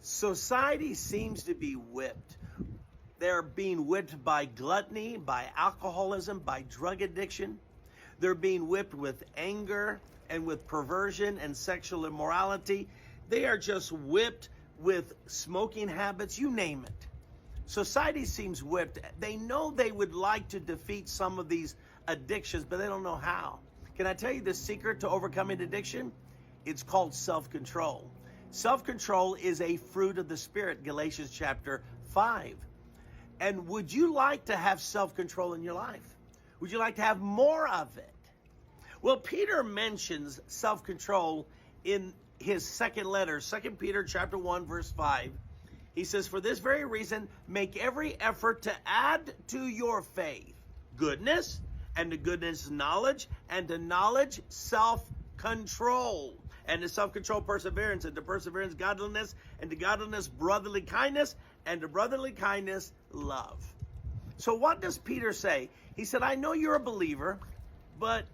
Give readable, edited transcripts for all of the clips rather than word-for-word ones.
Society seems to be whipped. They're being whipped by gluttony, by alcoholism, by drug addiction. They're being whipped with anger and with perversion and sexual immorality. They are just whipped with smoking habits, you name it. Society seems whipped. They know they would like to defeat some of these addictions, but they don't know how. Can I tell you the secret to overcoming addiction? It's called self-control. Self-control is a fruit of the Spirit, Galatians chapter 5. And would you like to have self-control in your life? Would you like to have more of it? Well, Peter mentions self-control in his second letter, 2 Peter chapter 1, verse 5. He says, for this very reason, make every effort to add to your faith goodness, and to goodness knowledge, and to knowledge self-control, and to self-control perseverance, and to perseverance godliness, and to godliness brotherly kindness, and to brotherly kindness love. So what does Peter say? He said, I know you're a believer, but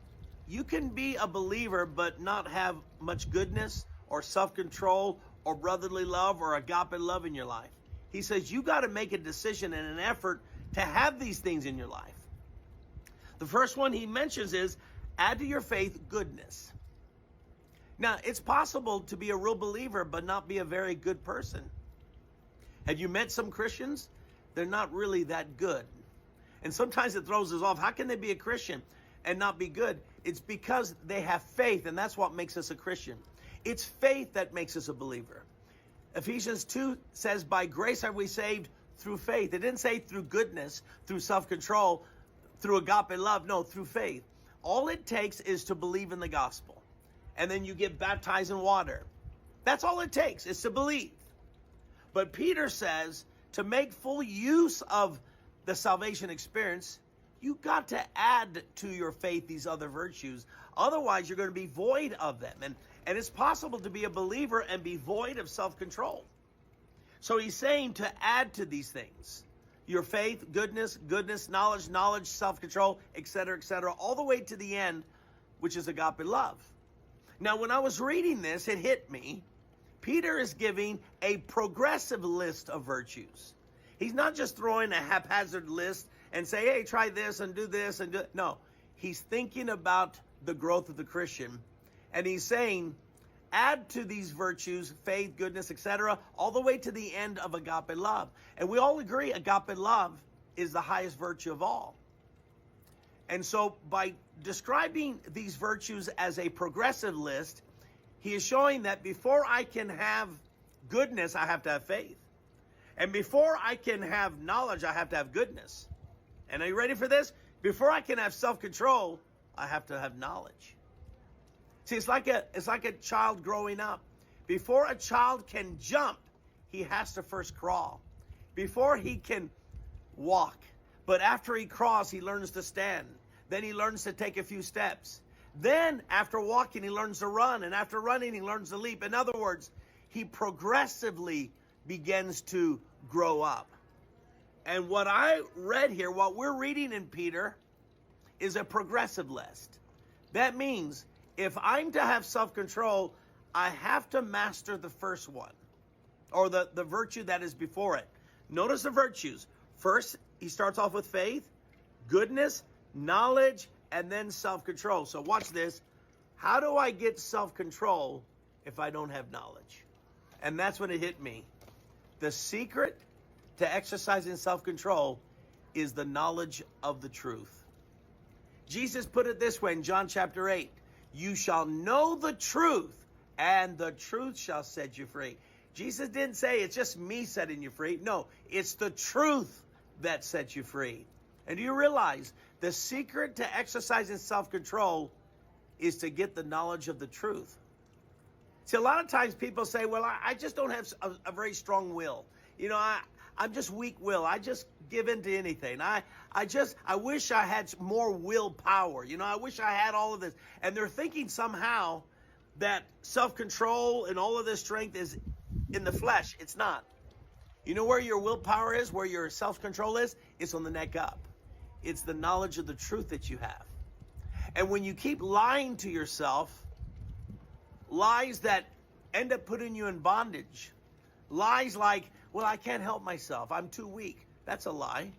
you can be a believer but not have much goodness or self-control or brotherly love or agape love in your life. He says you got to make a decision and an effort to have these things in your life. The first one he mentions is add to your faith goodness. Now, it's possible to be a real believer but not be a very good person. Have you met some Christians? They're not really that good. And sometimes it throws us off. How can they be a Christian and not be good? It's because they have faith, and that's what makes us a Christian. It's faith that makes us a believer. Ephesians 2 says, by grace are we saved through faith. It didn't say through goodness, through self-control, through agape love. No, through faith. All it takes is to believe in the gospel. And then you get baptized in water. That's all it takes, is to believe. But Peter says to make full use of the salvation experience, you got to add to your faith these other virtues. Otherwise, you're going to be void of them. And it's possible to be a believer and be void of self-control. So he's saying to add to these things. Your faith, goodness, knowledge, self-control, etc., all the way to the end, which is agape love. Now, when I was reading this, it hit me. Peter is giving a progressive list of virtues. He's not just throwing a haphazard list and say, hey, try this and do this and do it. No, he's thinking about the growth of the Christian. And he's saying, add to these virtues, faith, goodness, etc., all the way to the end of agape love. And we all agree agape love is the highest virtue of all. And so by describing these virtues as a progressive list, he is showing that before I can have goodness, I have to have faith. And before I can have knowledge, I have to have goodness. And are you ready for this? Before I can have self-control, I have to have knowledge. See, it's like a child growing up. Before a child can jump, he has to first crawl. Before he can walk. But after he crawls, he learns to stand. Then he learns to take a few steps. Then after walking, he learns to run. And after running, he learns to leap. In other words, he progressively begins to grow up. And what I read here, what we're reading in Peter, is a progressive list. That means if I'm to have self-control, I have to master the first one, or the virtue that is before it. Notice the virtues. First, he starts off with faith, goodness, knowledge, and then self-control. So watch this. How do I get self-control if I don't have knowledge? And that's when it hit me. The secret to exercising self-control is the knowledge of the truth. Jesus put it this way in John chapter 8. You shall know the truth, and the truth shall set you free. Jesus didn't say it's just me setting you free. No, it's the truth that sets you free. And do you realize the secret to exercising self-control is to get the knowledge of the truth? See, a lot of times people say, well, I just don't have a very strong will. You know, I'm just weak-willed. I just give in to anything. I wish I had more willpower. You know, I wish I had all of this. And they're thinking somehow that self-control and all of this strength is in the flesh. It's not. You know where your willpower is, where your self-control is? It's on the neck up. It's the knowledge of the truth that you have. And when you keep lying to yourself, lies that end up putting you in bondage, Lies like, well, I can't help myself. I'm too weak. That's a lie.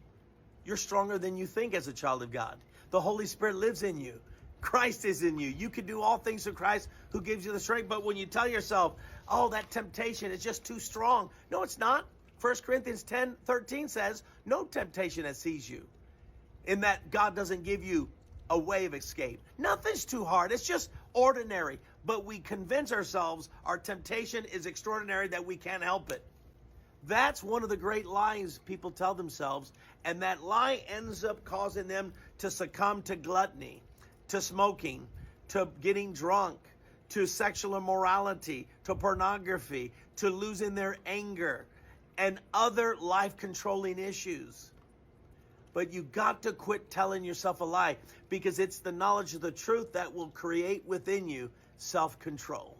You're stronger than you think as a child of God. The Holy Spirit lives in you. Christ is in you. You can do all things through Christ who gives you the strength. But when you tell yourself, oh, that temptation is just too strong. No, it's not. 1 Corinthians 10:13 says, no temptation that sees you. In that God doesn't give you a way of escape. Nothing's too hard. It's just ordinary. But we convince ourselves our temptation is extraordinary, that we can't help it. That's one of the great lies people tell themselves. And that lie ends up causing them to succumb to gluttony, to smoking, to getting drunk, to sexual immorality, to pornography, to losing their anger, and other life-controlling issues. But you got to quit telling yourself a lie, because it's the knowledge of the truth that will create within you self-control.